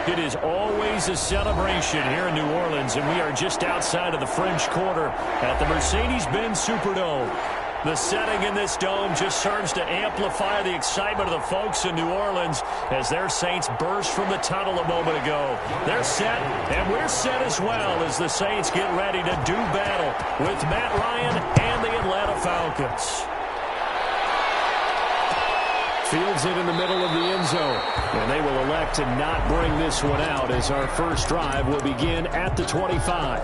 It is always a celebration here in New Orleans, and we are just outside of the French Quarter at the Mercedes-Benz Superdome. The setting in this dome just serves to amplify the excitement of the folks in New Orleans as their Saints burst from the tunnel a moment ago. They're set, and we're set as well as the Saints get ready to do battle with Matt Ryan and the Atlanta Falcons. Fields it in the middle of the end zone, and they will elect to not bring this one out as our first drive will begin at the 25.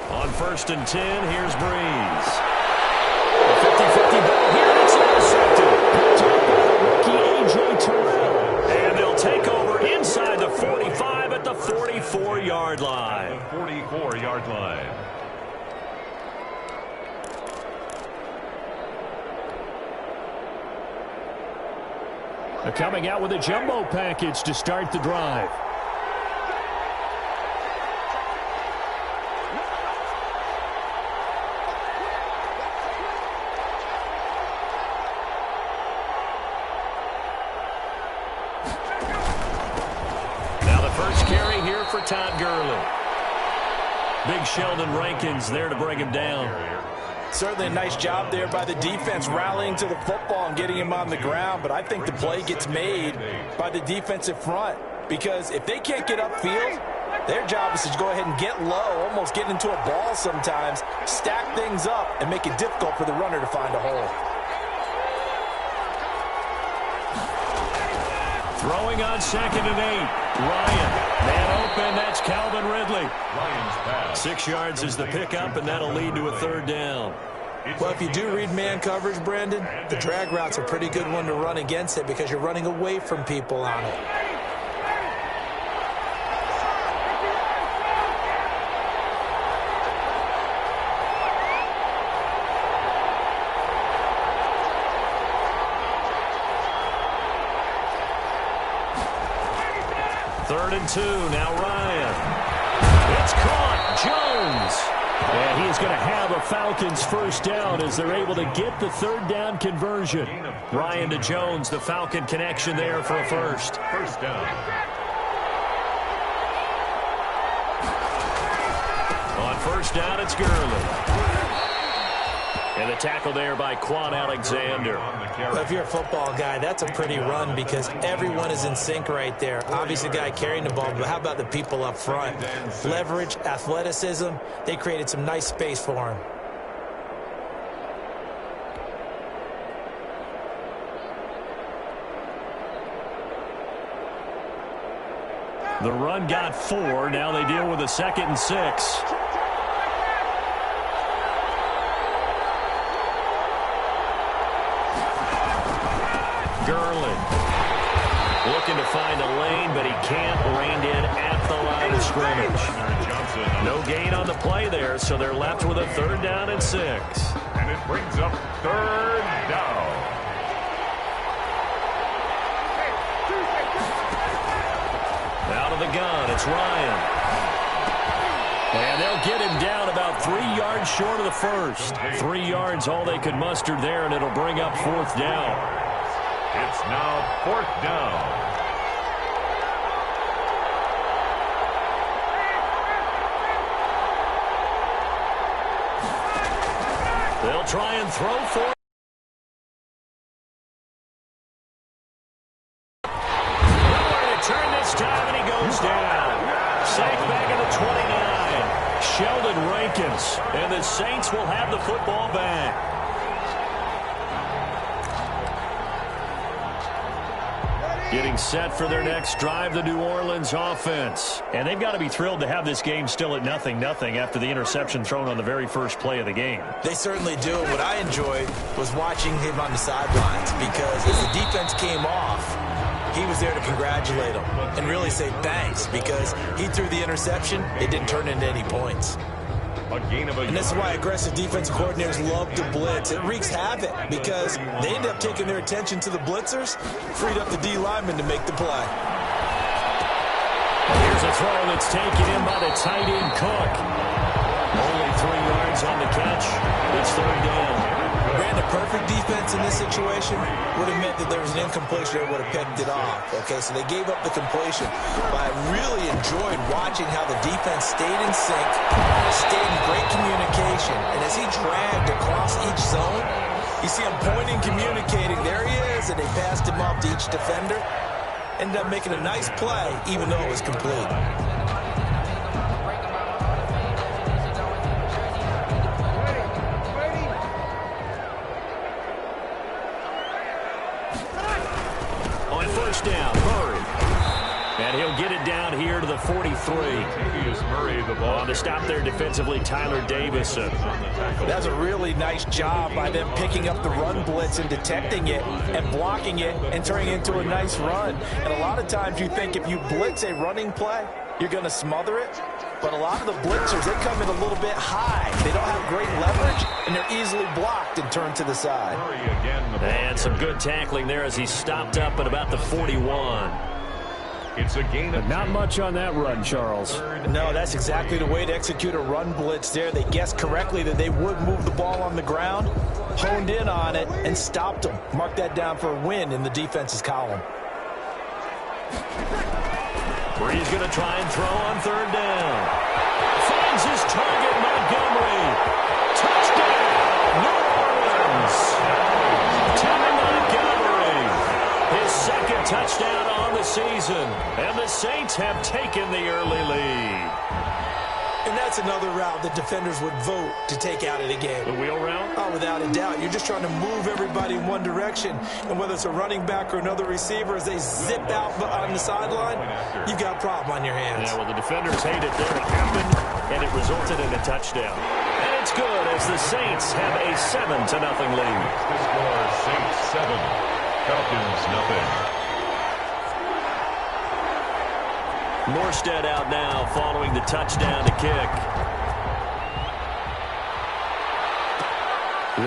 On 1st and 10, here's Breeze. A 50-50 ball here, and it's intercepted. Rookie A.J. Terrell. And they'll take over inside the 45 at the 44-yard line. 44-yard line. They're coming out with a jumbo package to start the drive. For Todd Gurley. Big Sheldon Rankins there to bring him down. Certainly a nice job there by the defense rallying to the football and getting him on the ground, but I think the play gets made by the defensive front because if they can't get upfield, their job is to go ahead and get low, almost get into a ball sometimes, stack things up, and make it difficult for the runner to find a hole. Throwing on 2nd and 8. Ryan. Man open, that's Calvin Ridley. 6 yards is the pickup, and that'll lead to a 3rd down. Well, if you do read man coverage, Brandon, the drag route's a pretty good one to run against it because you're running away from people on it. Third and 2, now Ryan. It's caught, Jones. And he is going to have a Falcons first down as they're able to get the 3rd down conversion. Ryan to Jones, the Falcon connection there for a first. First down. On 1st down, it's Gurley. And the tackle there by Quan Alexander. Well, if you're a football guy, that's a pretty run because everyone is in sync right there. Obviously, the guy carrying the ball, but how about the people up front? Leverage, athleticism, they created some nice space for him. The run got 4. Now they deal with a 2nd and 6. Gurley looking to find a lane, but he can't. Reined in at the line of scrimmage. No gain on the play there, so they're left with a 3rd down and 6. And it brings up 3rd down. Out of the gun, it's Ryan. And they'll get him down about 3 yards short of the first. 3 yards all they could muster there, and it'll bring up 4th down. It's now 4th down. They'll try and throw for it. Nowhere to turn this time, and he goes down. Sacked back at the 29. Sheldon Rankins. And the Saints will have the football back. Getting set for their next drive, the New Orleans offense. And they've got to be thrilled to have this game still at 0-0 after the interception thrown on the very first play of the game. They certainly do. What I enjoyed was watching him on the sidelines because as the defense came off, he was there to congratulate him and really say thanks because he threw the interception. It didn't turn into any points. A gain of a And this is why aggressive defensive coordinators love to blitz. It wreaks havoc because they end up taking their attention to the blitzers, freed up the D lineman to make the play. Here's a throw that's taken in by the tight end Cook. Only 3 yards on the catch. It's third down. Brandon, perfect defense in this situation would have meant that there was an incompletion that would have picked it off. Okay, so they gave up the completion. But I really enjoyed watching how the defense stayed in sync, stayed in great communication. And as he dragged across each zone, you see him pointing, communicating. There he is, and they passed him off to each defender. Ended up making a nice play, even though it was complete. On first down, Murray. And he'll get it down here to the 43. Murray, the ball. On to stop there defensively, Tyler Davison. That's a really nice job by them picking up the run blitz and detecting it and blocking it and turning it into a nice run. And a lot of times you think if you blitz a running play, you're going to smother it. But a lot of the blitzers, they come in a little bit high. They don't have great leverage, and they're easily blocked and turned to the side. And some good tackling there as he stopped up at about the 41. It's a gain of not much on that run, Charles. No, that's exactly the way to execute a run blitz there. They guessed correctly that they would move the ball on the ground, honed in on it, and stopped them. Mark that down for a win in the defense's column. Bree's going to try and throw on third down. Finds his target, Montgomery. Touchdown, New Orleans. Timmy Montgomery. His second touchdown on the season. And the Saints have taken the early lead. And that's another route that defenders would vote to take out of the game. The wheel route? Oh, without a doubt. You're just trying to move everybody in one direction. And whether it's a running back or another receiver, as they zip out on the sideline, you've got a problem on your hands. Yeah, well, the defenders hate it there. It happened, and it resulted in a touchdown. And it's good as the Saints have a 7-0 lead. The score, Saints 7, Falcons nothing. Morstead out now following the touchdown to kick.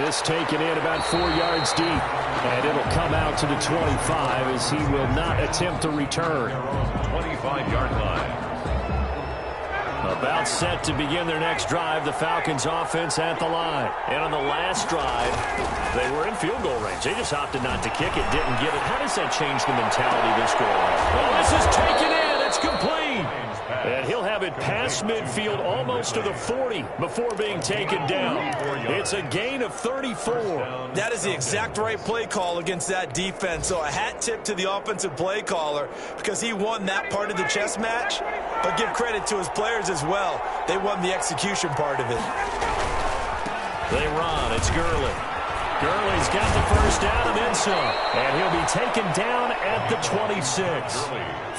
This taken in about 4 yards deep. And it'll come out to the 25 as he will not attempt to return. 25-yard line. About set to begin their next drive, the Falcons offense at the line. And on the last drive, they were in field goal range. They just opted not to kick it, didn't get it. How does that change the mentality this go around? Well, this is taken in. It's complete. And he'll have it past midfield almost to the 40 before being taken down. It's a gain of 34. That is the exact right play call against that defense. So a hat tip to the offensive play caller because he won that part of the chess match. But give credit to his players as well. They won the execution part of it. They run. It's Gurley. Gurley's got the first down and then some. And he'll be taken down at the 26.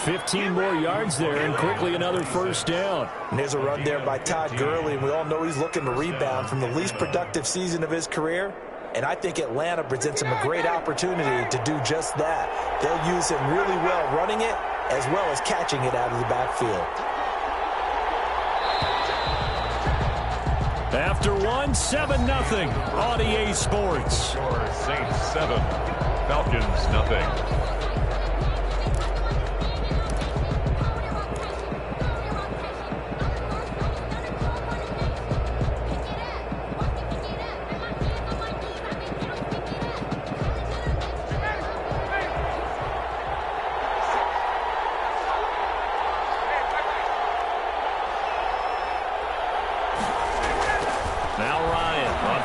15 more yards there and quickly another first down. And there's a run there by Todd Gurley. And we all know he's looking to rebound from the least productive season of his career. And I think Atlanta presents him a great opportunity to do just that. They'll use him really well running it as well as catching it out of the backfield. After one, 7-0 on EA Sports. Score, Saints 7, Falcons nothing.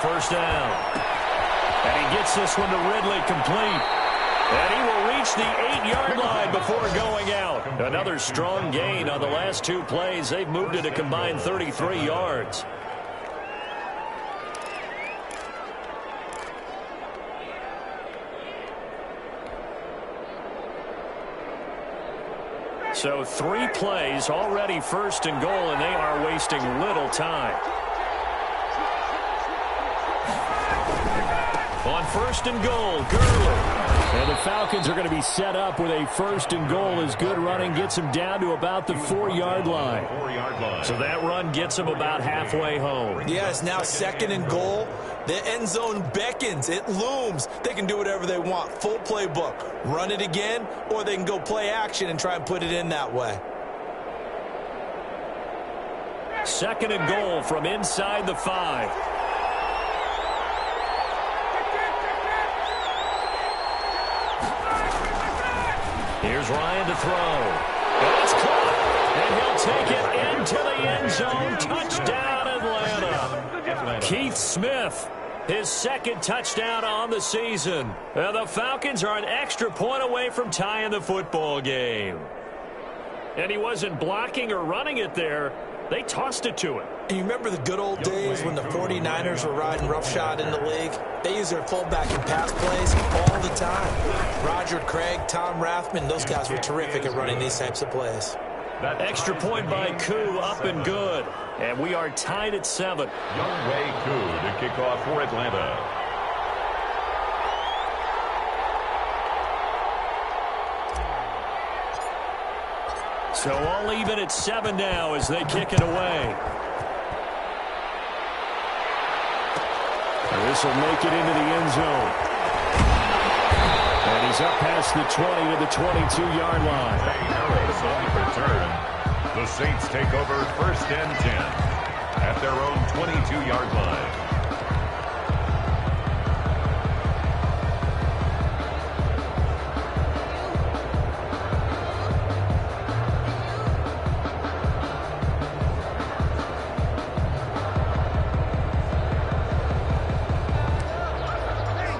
First down. And he gets this one to Ridley complete. And he will reach the 8-yard line before going out. Another strong gain on the last 2 plays. They've moved it a combined 33 yards. So 3 plays already first and goal, and they are wasting little time. On first and goal. Gurley. And the Falcons are going to be set up with a first and goal as good running gets them down to about the 4-yard line. So that run gets them about halfway home. Yeah, it's now second and goal. The end zone beckons. It looms. They can do whatever they want. Full playbook. Run it again, or they can go play action and try and put it in that way. Second and goal from inside the 5. Here's Ryan to throw. And it's caught. And he'll take it into the end zone. Touchdown, Atlanta. Keith Smith, his second touchdown on the season. And the Falcons are an extra point away from tying the football game. And he wasn't blocking or running it there. They tossed it to him. And you remember the good old days when the 49ers were riding roughshod in the league? They use their fullback in pass plays all the time. Roger Craig, Tom Rathman, those guys were terrific at running these types of plays. That extra point by Koo up and good. And we are tied at 7. Yooo to kick off for Atlanta. So all even at 7 now as they kick it away. This will make it into the end zone. And he's up past the 20 to the 22-yard line. Return. The Saints take over first and 10 at their own 22-yard line.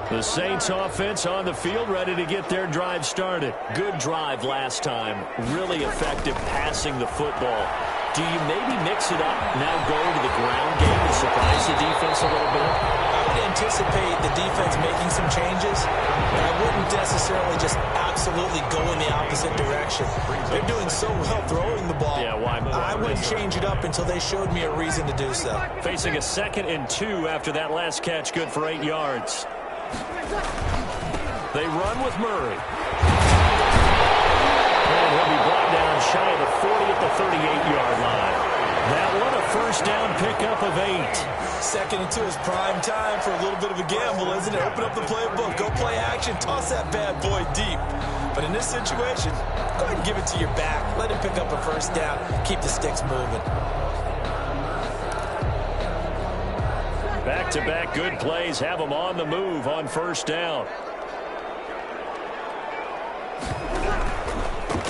The Saints offense on the field, ready to get their drive started. Good drive last time. Really effective passing the football. Do you maybe mix it up, now go to the ground game to surprise the defense a little bit? I would anticipate the defense making some changes, but I wouldn't necessarily just absolutely go in the opposite direction. They're doing so well throwing the ball. Yeah, why? I wouldn't change it up until they showed me a reason to do so. Facing a 2nd and 2 after that last catch, good for 8 yards. They run with Murray. And he'll be brought down shy of the 40 at the 38-yard line. That one a first down pickup of 8. 2nd and 2 is prime time for a little bit of a gamble, isn't it? Open up the playbook, go play action, toss that bad boy deep. But in this situation, go ahead and give it to your back. Let him pick up a first down. Keep the sticks moving. Back-to-back good plays have them on the move on first down.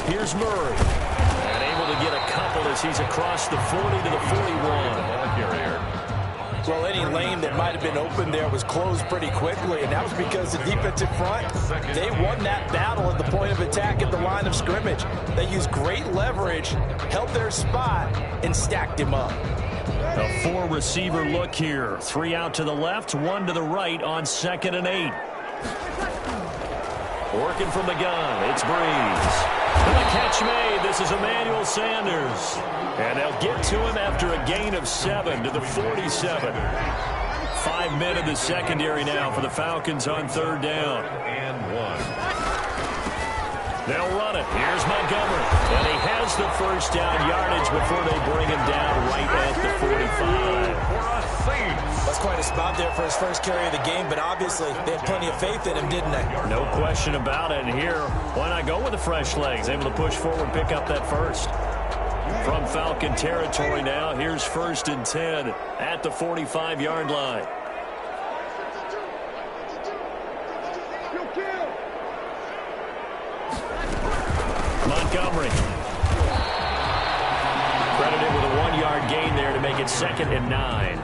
Here's Murray. And able to get a couple as he's across the 40 to the 41. Well, any lane that might have been open there was closed pretty quickly, and that was because the defensive front, they won that battle at the point of attack at the line of scrimmage. They used great leverage, held their spot, and stacked him up. A 4-receiver look here. 3 out to the left, 1 to the right on 2nd and 8. Working from the gun, it's Breeze. And the catch made. This is Emmanuel Sanders. And they'll get to him after a gain of 7 to the 47. 5 men in the secondary now for the Falcons on 3rd down. And 1. They'll run it. Here's Montgomery. And he has the first down yardage before they bring him down right at the 45. That's quite a spot there for his first carry of the game, but obviously they had plenty of faith in him, didn't they? No question about it. And here, why not go with the fresh legs? Able to push forward, pick up that first. From Falcon territory now, here's 1st and 10 at the 45-yard line. Montgomery. Credited with a 1-yard gain there to make it 2nd and 9.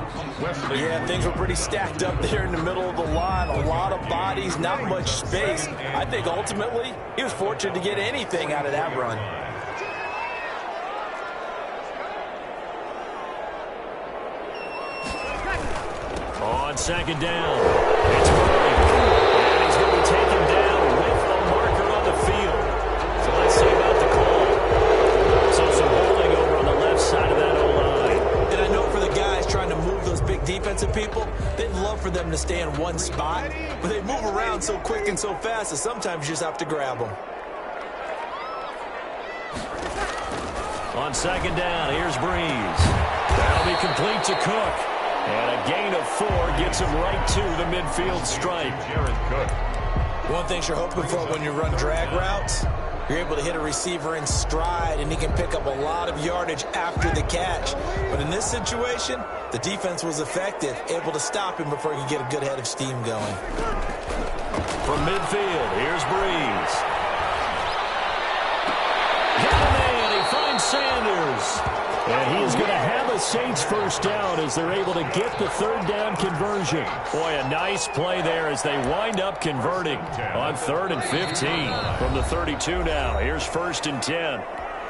Yeah, things were pretty stacked up there in the middle of the line. A lot of bodies, not much space. I think ultimately he was fortunate to get anything out of that run. On 2nd down, it's Murray. And he's going to be taken down with a marker on the field. So let's see about the call. So some holding over on the left side of that O-line. And I know for the guys trying to move those big defensive people, they'd love for for them to stay in one spot, but they move around so quick and so fast that sometimes you just have to grab them. On second down, here's Breeze. That'll be complete to Cook. And a gain of 4 gets him right to the midfield stripe. One thing you're hoping for when you run drag routes, you're able to hit a receiver in stride, and he can pick up a lot of yardage after the catch. But in this situation, the defense was effective, able to stop him before he could get a good head of steam going. From midfield, here's Breeze. Got a man, he finds Sanders. And he is going to have a Saints first down as they're able to get the third down conversion. Boy, a nice play there as they wind up converting on 3rd and 15 from the 32 now. Here's 1st and 10.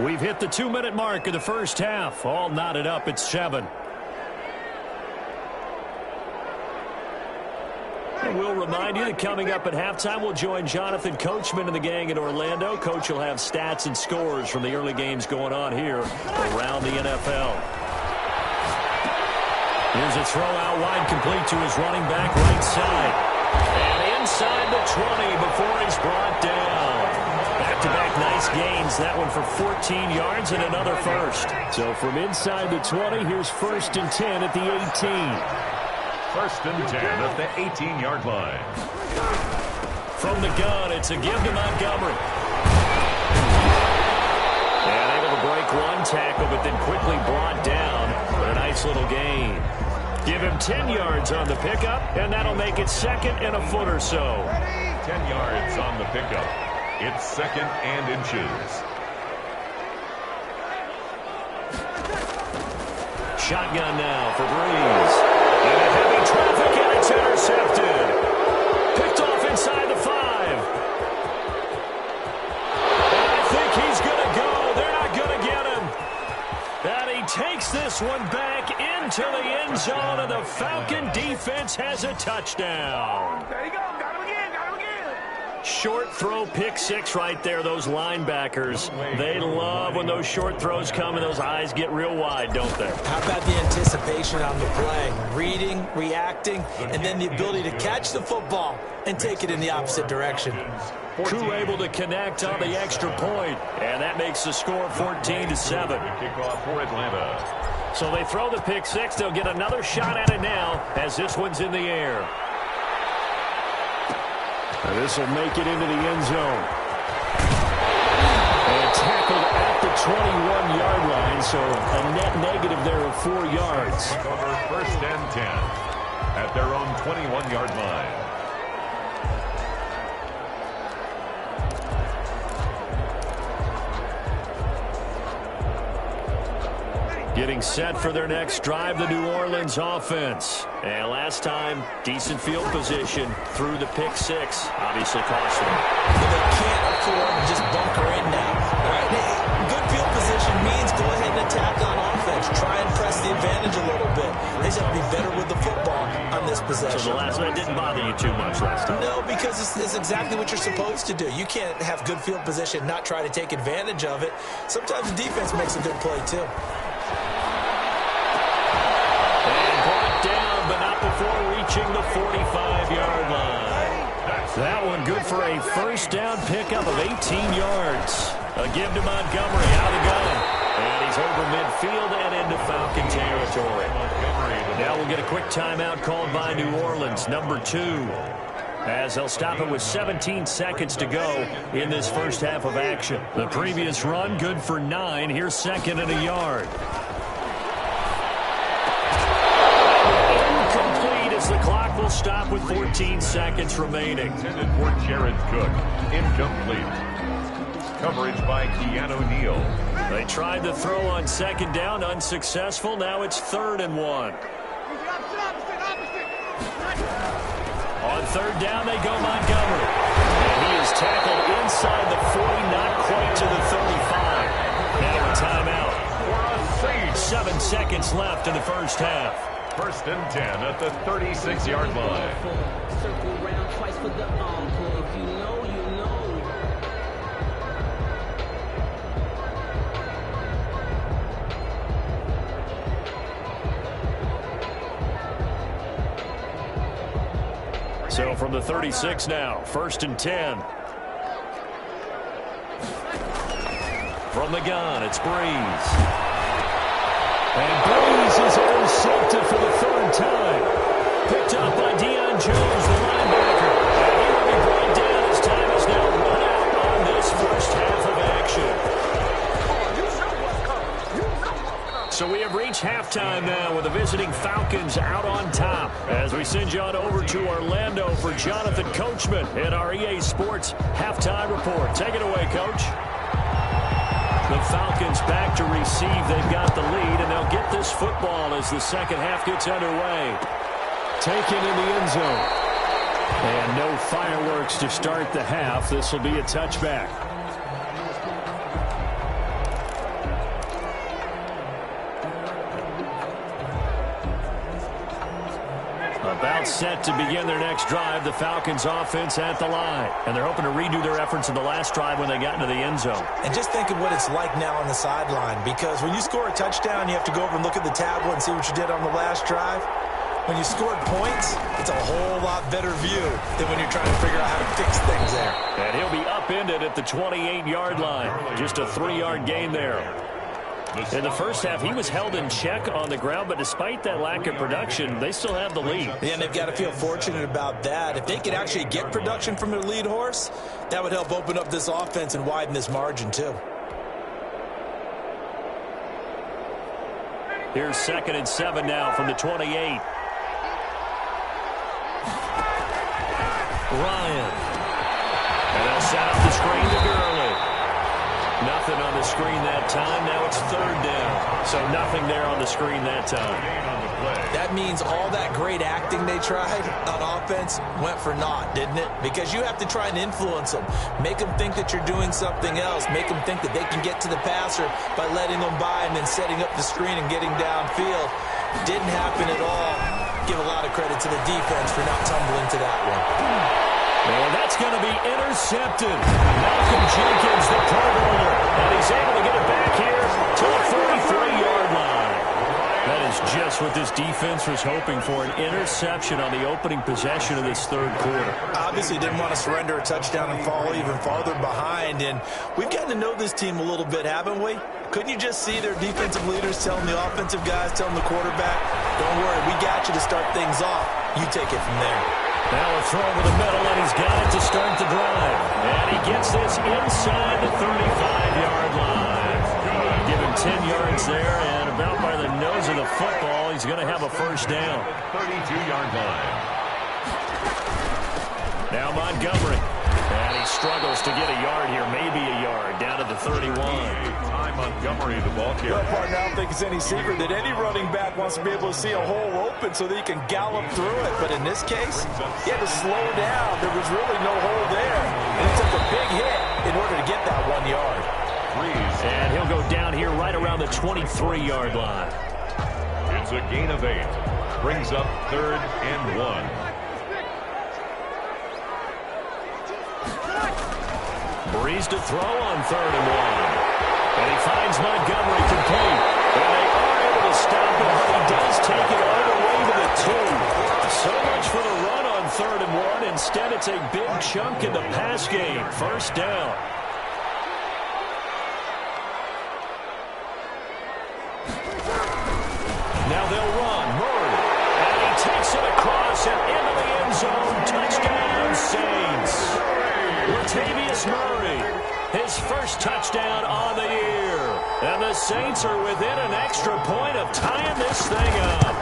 We've hit the 2-minute mark of the first half. All knotted up at 7. And we'll remind you that coming up at halftime, we'll join Jonathan Coachman and the gang in Orlando. Coach will have stats and scores from the early games going on here around the NFL. Here's a throw out wide, complete to his running back right side. And inside the 20 before he's brought down. Back-to-back nice gains. That one for 14 yards and another first. So from inside the 20, here's 1st and 10 at the 18. 1st and 10 at the 18-yard line. From the gun, it's a give to Montgomery. And able to break one tackle, but then quickly brought down for a nice little gain. Give him 10 yards on the pickup, and that'll make it 2nd and a foot or so. 10 yards on the pickup. It's 2nd and inches. Shotgun now for Breeze. And a heavy traffic, and it's intercepted. Picked off inside the 5. And I think he's going to go. They're not going to get him. And he takes this one back into the end zone, and the Falcon defense has a touchdown. There you go. Got him again. Got him again. Short throw, pick 6 right there. Those linebackers, they love when those short throws come and those eyes get real wide, don't they? How about the anticipation on the play? Reading, reacting, and then the ability to catch the football and take it in the opposite direction. Koo able to connect on the extra point, and that makes the score 14-7. Kickoff for Atlanta. So they throw the pick 6. They'll get another shot at it now as this one's in the air. And this will make it into the end zone. And tackled at the 21-yard line, so a net negative there of 4 yards. Over 1st and 10 at their own 21-yard line. Getting set for their next drive, the New Orleans offense. And last time, decent field position through the pick 6. Obviously cost them. They can't afford to just bunker in now. Right? Good field position means go ahead and attack on offense. Try and press the advantage a little bit. They just have to be better with the football on this possession. So the last one didn't bother you too much last time? No, because it's exactly what you're supposed to do. You can't have good field position, not try to take advantage of it. Sometimes the defense makes a good play, too. But not before reaching the 45-yard line. That one good for a first down pickup of 18 yards. A give to Montgomery out of the gun. And he's over midfield and into Falcon territory. Now we'll get a quick timeout called by New Orleans, number 2. As they'll stop it with 17 seconds to go in this first half of action. The previous run good for 9. Here's 2nd and a yard. The clock will stop with 14 seconds remaining. Intended for Jared Cook. Incomplete. Coverage by Keanu Neal. They tried to throw on 2nd down, unsuccessful. Now it's 3rd and 1. On 3rd down, they go Montgomery. And he is tackled inside the 40, not quite to the 35. Now a timeout. For a save. 7 seconds left in the first half. 1st and 10 at the 36-yard line. Circle round twice for the encore. If you know, you know. So from the 36 now, 1st and 10. From the gun, it's Breeze. And Breeze is intercepted for the 3rd time. Picked up by Deion Jones, the linebacker. And he will be brought down as time is now run out on this first half of action. So we have reached halftime now with the visiting Falcons out on top. As we send you on over to Orlando for Jonathan Coachman in our EA Sports Halftime Report. Take it away, Coach. The Falcons back to receive. They've got the lead, and they'll get this football as the second half gets underway. Taken in the end zone. And no fireworks to start the half. This will be a touchback. About set to begin their next drive. The Falcons offense at the line. And they're hoping to redo their efforts in the last drive when they got into the end zone. And just think of what it's like now on the sideline. Because when you score a touchdown, you have to go over and look at the tablet and see what you did on the last drive. When you scored points, it's a whole lot better view than when you're trying to figure out how to fix things there. And he'll be upended at the 28-yard line. Just a 3-yard gain there. In the first half, he was held in check on the ground, but despite that lack of production, they still have the lead. Yeah, and they've got to feel fortunate about that. If they could actually get production from their lead horse, that would help open up this offense and widen this margin, too. Here's 2nd and 7 now from the 28. Ryan. And they'll set up the screen to Gurley. Nothing on the screen that time. Now it's 3rd down. So nothing there on the screen that time. That means all that great acting they tried on offense went for naught, didn't it? Because you have to try and influence them. Make them think that you're doing something else. Make them think that they can get to the passer by letting them by and then setting up the screen and getting downfield. Didn't happen at all. Give a lot of credit to the defense for not tumbling to that one. And that's going to be intercepted. Malcolm Jenkins, the Pro Bowler, and he's able to get it back here to the 43-yard line. That is just what this defense was hoping for, an interception on the opening possession of this 3rd quarter. Obviously didn't want to surrender a touchdown and fall even farther behind, and we've gotten to know this team a little bit, haven't we? Couldn't you just see their defensive leaders telling the offensive guys, telling the quarterback, don't worry, we got you to start things off. You take it from there. Now a throw over the middle, and he's got it to start the drive. And he gets this inside the 35-yard line. Give him 10 yards there, and about by the nose of the football, he's going to have a 1st down. 32-yard line. Now Montgomery. And he struggles to get a yard here, maybe a yard, down to the 31. Ty Montgomery, the ball carrier. Well, partner, I don't think it's any secret that any running back wants to be able to see a hole open so that he can gallop through it. But in this case, he had to slow down. There was really no hole there. And he took a big hit in order to get that 1 yard. And he'll go down here right around the 23-yard line. It's a gain of 8. Brings up 3rd and 1. Breeze to throw on 3rd and 1. And he finds Montgomery complete. And they are able to stop him, but he does take it all the way to the 2. So much for the run on 3rd and 1. Instead, it's a big chunk in the pass game. 1st down. Now they'll run. Murray. And he takes it across and into the end zone. Touchdown, Saints. Latavius Murray, his 1st touchdown on the year. And the Saints are within an extra point of tying this thing up.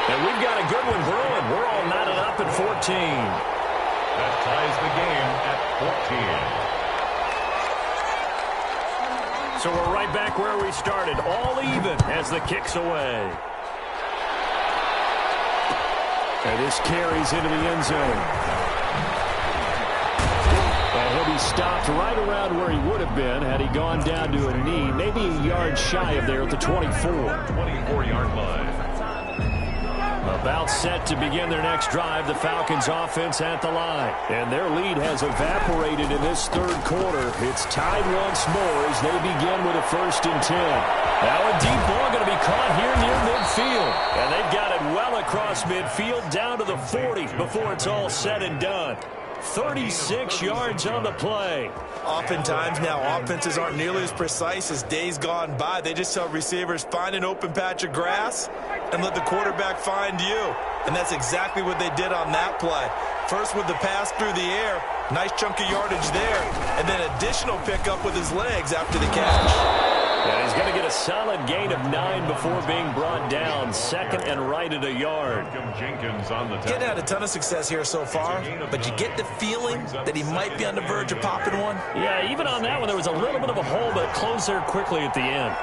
And we've got a good one brewing. We're all knotted up at 14. That ties the game at 14. So we're right back where we started, all even as the kick's away. And this carries into the end zone. He'll be stopped right around where he would have been had he gone down to a knee, maybe a yard shy of there at the 24. 24-yard line. About set to begin their next drive, the Falcons offense at the line. And their lead has evaporated in this third quarter. It's tied once more as they begin with a 1st and 10. Now a deep ball going to be caught here near midfield. And they've got it well across midfield down to the 40 before it's all said and done. 36 yards on the play. Oftentimes now, offenses aren't nearly as precise as days gone by. They just tell receivers, find an open patch of grass and let the quarterback find you. And that's exactly what they did on that play. First with the pass through the air, nice chunk of yardage there, and then additional pickup with his legs after the catch. And he's going to get a solid gain of 9 before being brought down. 2nd and right at a yard. Getting had a ton of success here so far, but you get the feeling that he might be on the verge of popping one. Yeah, even on that one, there was a little bit of a hole, but it closed there quickly at the end.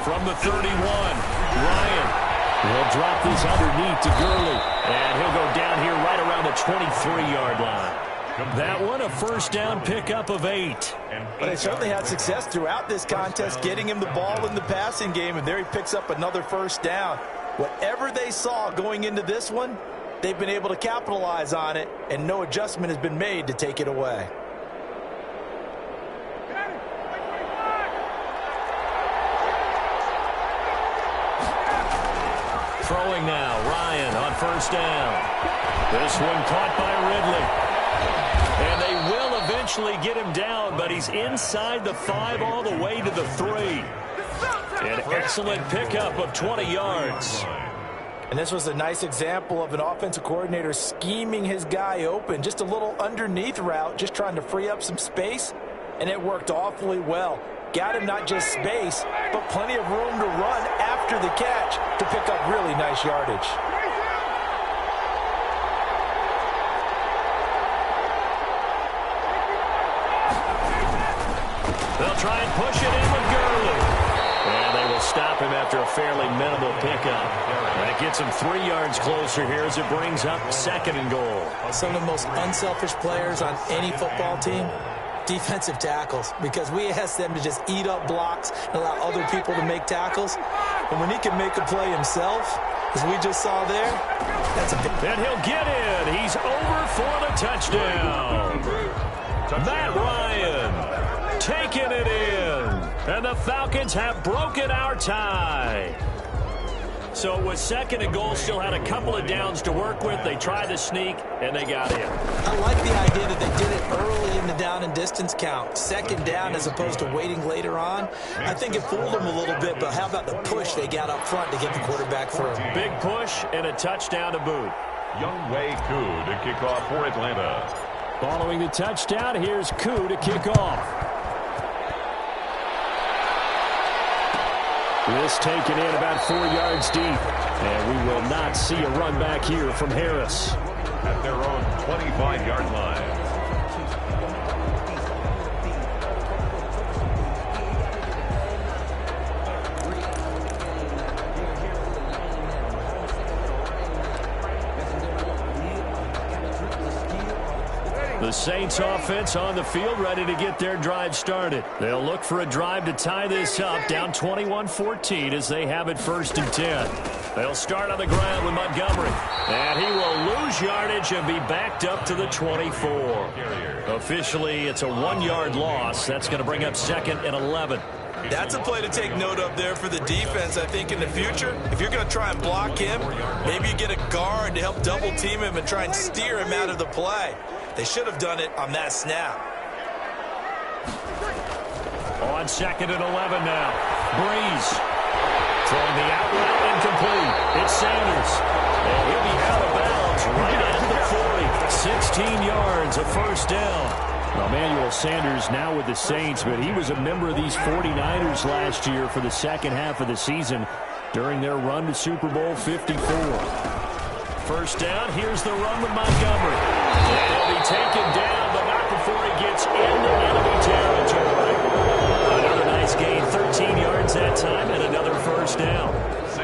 From the 31, Ryan will drop this underneath to Gurley, and he'll go down here right around the 23-yard line. That one, a 1st down pickup of 8. But they certainly had success throughout this contest, getting him the ball in the passing game, and there he picks up another 1st down. Whatever they saw going into this one, they've been able to capitalize on it, and no adjustment has been made to take it away. Throwing now, Ryan on 1st down. This one caught by Ridley. And they will eventually get him down, but he's inside the 5 all the way to the 3. An excellent pickup of 20 yards. And this was a nice example of an offensive coordinator scheming his guy open. Just a little underneath route, just trying to free up some space, and it worked awfully well. Got him not just space, but plenty of room to run after the catch to pick up really nice yardage. They'll try and push it in with Gurley. And they will stop him after a fairly minimal pickup. And it gets him 3 yards closer here as it brings up 2nd and goal. Some of the most unselfish players on any football team, defensive tackles, because we ask them to just eat up blocks and allow other people to make tackles. And when he can make a play himself, as we just saw there, that's a big... And he'll get in. He's over for the touchdown. Matt Ryan taking it in. And the Falcons have broken our tie. So it was 2nd and goal, still had a couple of downs to work with. They tried to sneak, and they got in. I like the idea that they did it early in the down and distance count. 2nd down as opposed to waiting later on. I think it fooled them a little bit, but how about the push they got up front to get the quarterback through? Big push and a touchdown to boot. Yooo to kick off for Atlanta. Following the touchdown, here's Koo to kick off. This taken in about 4 yards deep. And we will not see a run back here from Harris. At their own 25-yard line. The Saints offense on the field, ready to get their drive started. They'll look for a drive to tie this up, down 21-14 as they have it 1st and 10. They'll start on the ground with Montgomery. And he will lose yardage and be backed up to the 24. Officially, it's a 1-yard loss. That's going to bring up 2nd and 11. That's a play to take note of there for the defense, I think, in the future. If you're going to try and block him, maybe you get a guard to help double team him and try and steer him out of the play. They should have done it on that snap. On 2nd and 11 now. Breeze. Throwing the out route incomplete. It's Sanders. And he'll be out of bounds right at the 40. 16 yards, a 1st down. Now, Emmanuel Sanders now with the Saints, but he was a member of these 49ers last year for the 2nd half of the season during their run to Super Bowl 54. 1st down, here's the run with Montgomery. And he'll be taken down, but not before he gets into enemy territory. Another nice gain, 13 yards that time, and another 1st down.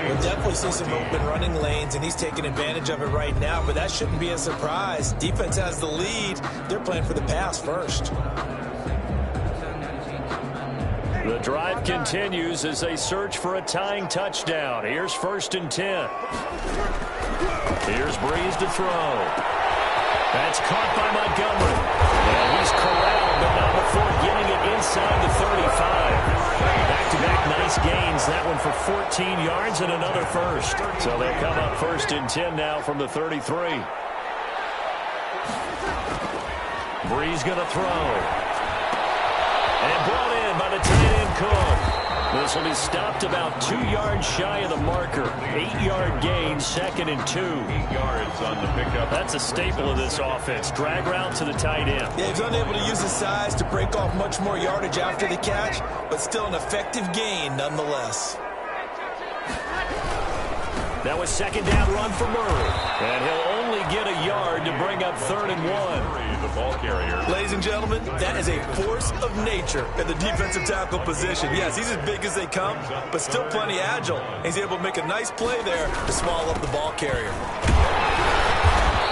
We'll definitely see some open running lanes, and he's taking advantage of it right now, but that shouldn't be a surprise. Defense has the lead. They're playing for the pass first. The drive continues as they search for a tying touchdown. Here's 1st and 10. Here's Breeze to throw. That's caught by Montgomery. And he's corralled, but not before getting it inside the 35. Back-to-back nice gains. That one for 14 yards and another first. So they come up 1st and 10 now from the 33. Breeze going to throw. And brought in by the tight end Cook. This will be stopped about 2 yards shy of the marker. 8-yard gain, 2nd and 2. 8 yards on the pickup. That's a staple of this offense. Drag route to the tight end. Yeah, he's unable to use his size to break off much more yardage after the catch, but still an effective gain nonetheless. That was 2nd down run for Murray. And he'll only get a yard to bring up 3rd and 1. The ball carrier. Ladies and gentlemen, that is a force of nature at the defensive tackle position. Yes, he's as big as they come, but still plenty agile. He's able to make a nice play there to swallow up the ball carrier.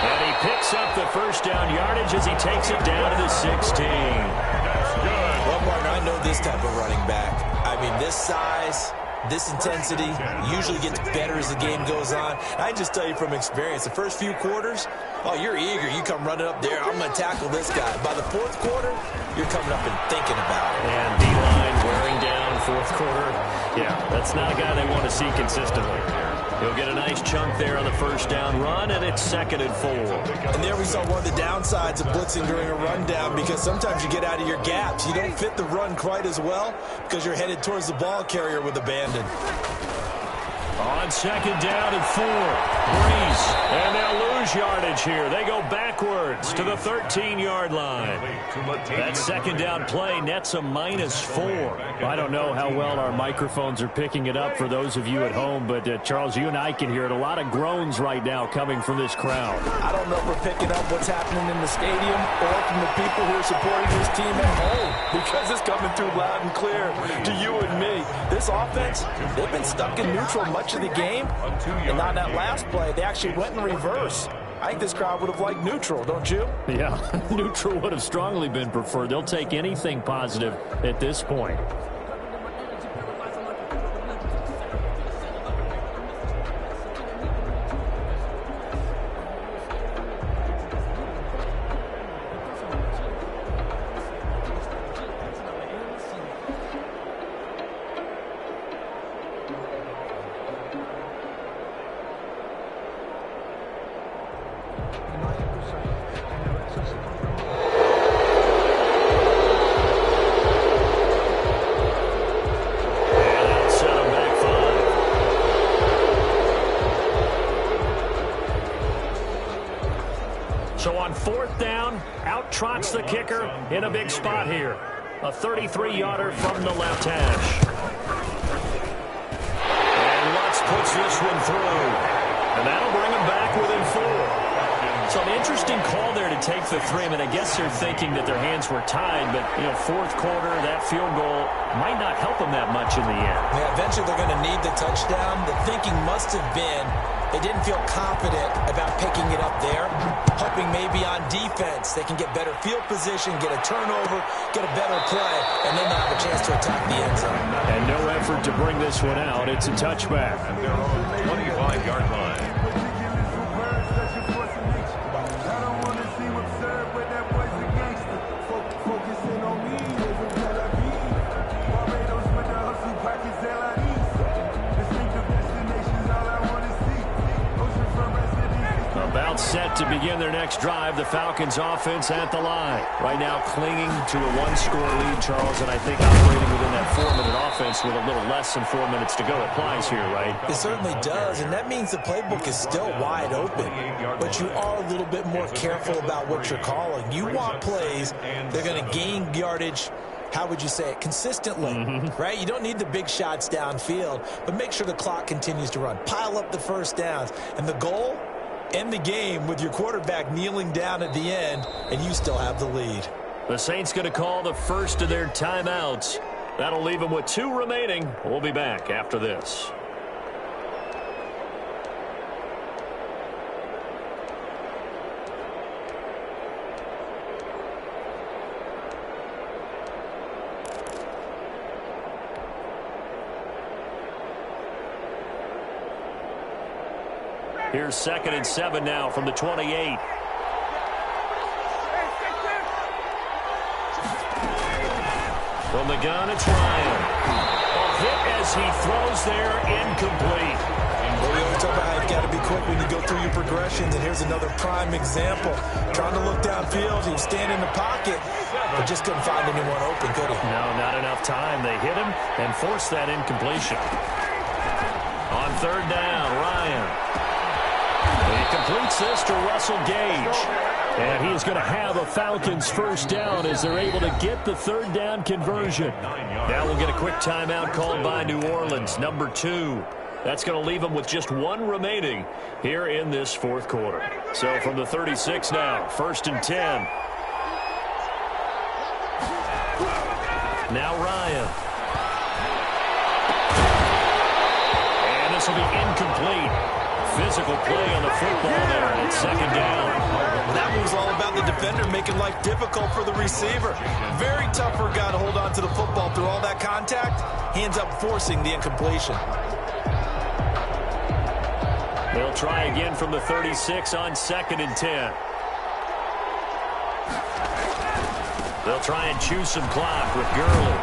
And he picks up the 1st down yardage as he takes it down to the 16. That's good. Well, partner, I know this type of running back. I mean, this size, this intensity usually gets better as the game goes on. I just tell you from experience, the first few quarters, oh, you're eager. You come running up there, I'm going to tackle this guy. By the 4th quarter, you're coming up and thinking about it. And D-line wearing down 4th quarter. Yeah, that's not a guy they want to see consistently. He'll get a nice chunk there on the 1st down run, and it's 2nd and 4. And there we saw one of the downsides of blitzing during a rundown, because sometimes you get out of your gaps. You don't fit the run quite as well because you're headed towards the ball carrier with abandon. On 2nd down and 4, Breeze, and they'll lose yardage here. They go backwards to the 13-yard line. That 2nd down play nets a -4. I don't know how well our microphones are picking it up for those of you at home, but Charles, you and I can hear it. A lot of groans right now coming from this crowd. I don't know if we're picking up what's happening in the stadium or from the people who are supporting this team at home, because it's coming through loud and clear to you and me. This offense, they've been stuck in neutral much of the game, and on that last play, they actually went in reverse. I think this crowd would have liked neutral, don't you? Yeah, neutral would have strongly been preferred. They'll take anything positive at this point. So on 4th down, out trots the kicker in a big spot here. A 33-yarder from the left hash. And Lutz puts this one through. And that'll bring him back within 4. So an interesting call there to take the 3. I mean, I guess they're thinking that their hands were tied, but, 4th quarter, that field goal might not help them that much in the end. Yeah, eventually they're going to need the touchdown. The thinking must have been they didn't feel confident about picking it up there, hoping maybe on defense they can get better field position, get a turnover, get a better play, and then they'll have a chance to attack the end zone. And no effort to bring this one out. It's a touchback. At their own 25-yard line. About set to begin their next drive. The Falcons offense at the line. Right now clinging to a 1-score lead, Charles, and I think operating within that 4-minute offense with a little less than 4 minutes to go applies here, right? It certainly does, and that means the playbook is still wide open. But you are a little bit more careful about what you're calling. You want plays they're going to gain yardage, how would you say it, consistently, right? You don't need the big shots downfield, but make sure the clock continues to run. Pile up the 1st downs, and the goal, end the game with your quarterback kneeling down at the end, and you still have the lead. The Saints going to call the first of their timeouts. That'll leave them with 2 remaining. We'll be back after this. Here's 2nd and 7 now from the 28. From the gun, it's Ryan. A hit as he throws there, incomplete. Well, we always talk about how you've got to be quick when you go through your progressions, and here's another prime example. Trying to look downfield, he was standing in the pocket, but just couldn't find anyone open, could he? No, not enough time. They hit him and forced that incompletion. On 3rd down, Ryan. He completes this to Russell Gage. And he's going to have a Falcons first down as they're able to get the 3rd down conversion. Now we'll get a quick timeout called by New Orleans, number 2. That's going to leave them with just 1 remaining here in this 4th quarter. So from the 36 now, 1st and 10. Now Ryan. And this will be incomplete. Physical play on the football there, and it's 2nd down. That was all about the defender making life difficult for the receiver. Very tough for a guy to hold on to the football through all that contact. He ends up forcing the incompletion. They'll try again from the 36 on 2nd and 10. They'll try and chew some clock with Gurley.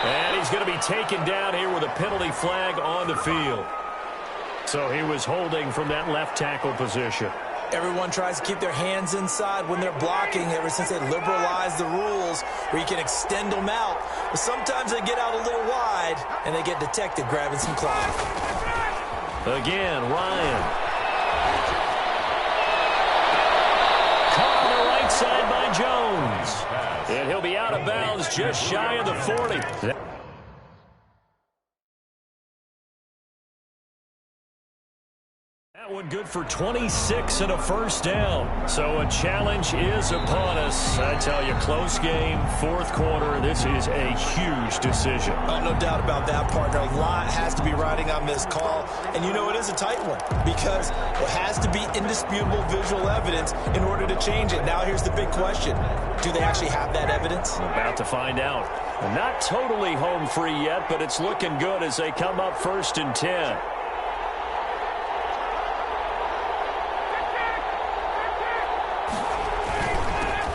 And he's going to be taken down here with a penalty flag on the field. So he was holding from that left tackle position. Everyone tries to keep their hands inside when they're blocking ever since they liberalized the rules where you can extend them out. But sometimes they get out a little wide and they get detected grabbing some clock. Again, Ryan. Caught on the right side by Jones. And he'll be out of bounds just shy of the 40. That one good for 26 and a first down. So a challenge is upon us. I tell you, close game, 4th quarter. This is a huge decision. Oh, no doubt about that, partner. A lot has to be riding on this call. And you know it is a tight one because it has to be indisputable visual evidence in order to change it. Now here's the big question. Do they actually have that evidence? About to find out. Not totally home free yet, but it's looking good as they come up 1st and 10.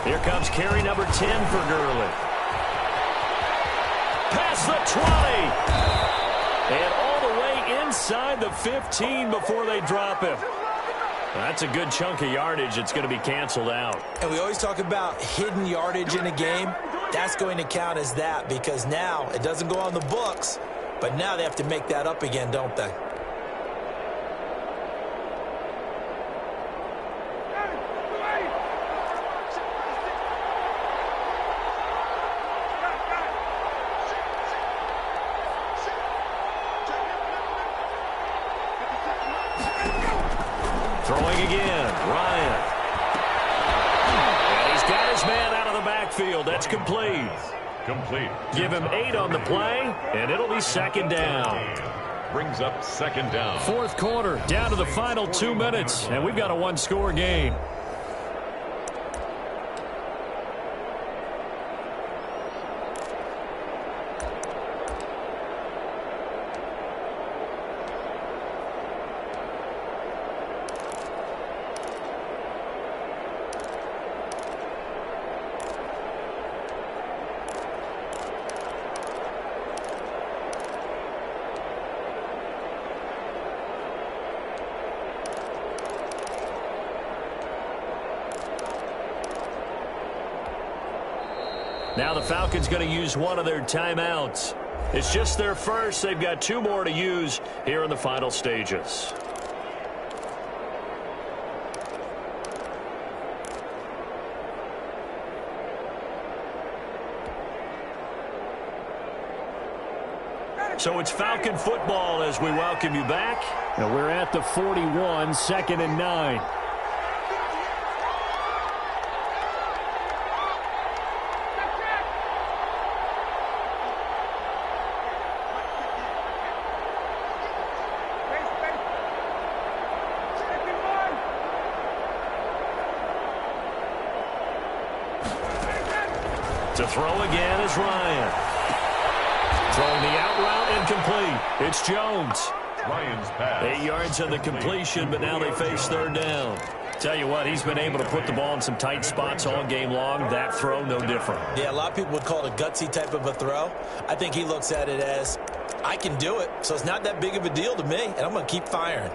Here comes carry number 10 for Gurley. Past the 20. And all the way inside the 15 before they drop him. That's a good chunk of yardage. It's going to be canceled out. And we always talk about hidden yardage in a game. That's going to count as that because now it doesn't go on the books, but now they have to make that up again, don't they? Throwing again, Ryan. And he's got his man out of the backfield. That's complete. Complete. Give him 8 on the play, and it'll be 2nd down. Brings up 2nd down. 4th quarter, down to the final 2 minutes, and we've got a 1-score game. Now the Falcons going to use one of their timeouts. It's just their first. They've got 2 more to use here in the final stages. So it's Falcon football as we welcome you back. And we're at the 41, 2nd and 9. To throw again is Ryan. Throwing the out route incomplete. It's Jones. Ryan's pass. 8 yards on the completion, but now they face third down. Tell you what, he's been able to put the ball in some tight spots all game long. That throw, no different. Yeah, a lot of people would call it a gutsy type of a throw. I think he looks at it as, I can do it, so it's not that big of a deal to me, and I'm going to keep firing.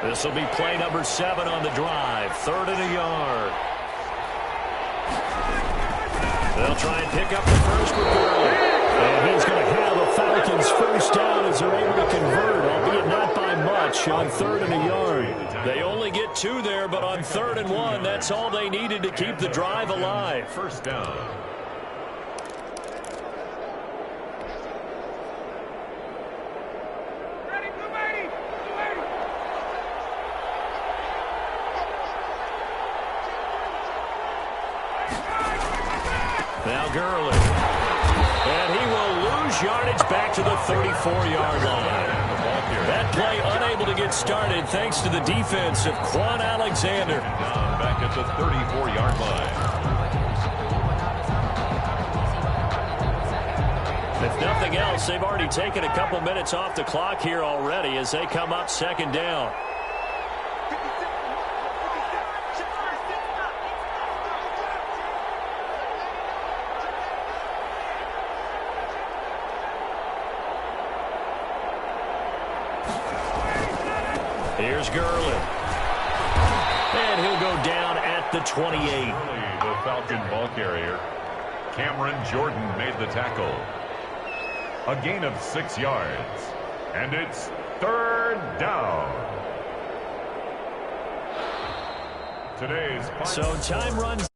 This will be play number 7 on the drive. 3rd and a yard. They'll try and pick up the first with Gurley. And he's going to have a Falcons first down as they're able to convert, albeit not by much, on 3rd and a yard. They only get 2 there, but on 3rd and 1, that's all they needed to keep the drive alive. First down. Now Gurley. And he will lose yardage back to the 34-yard line. That play unable to get started thanks to the defense of Quan Alexander. Down back at the 34-yard line. If nothing else, they've already taken a couple minutes off the clock here already as they come up second down. Here's Gurley. And he'll go down at the 28. The Falcon ball carrier. Cameron Jordan made the tackle. A gain of 6 yards. And it's 3rd down. Today's So time runs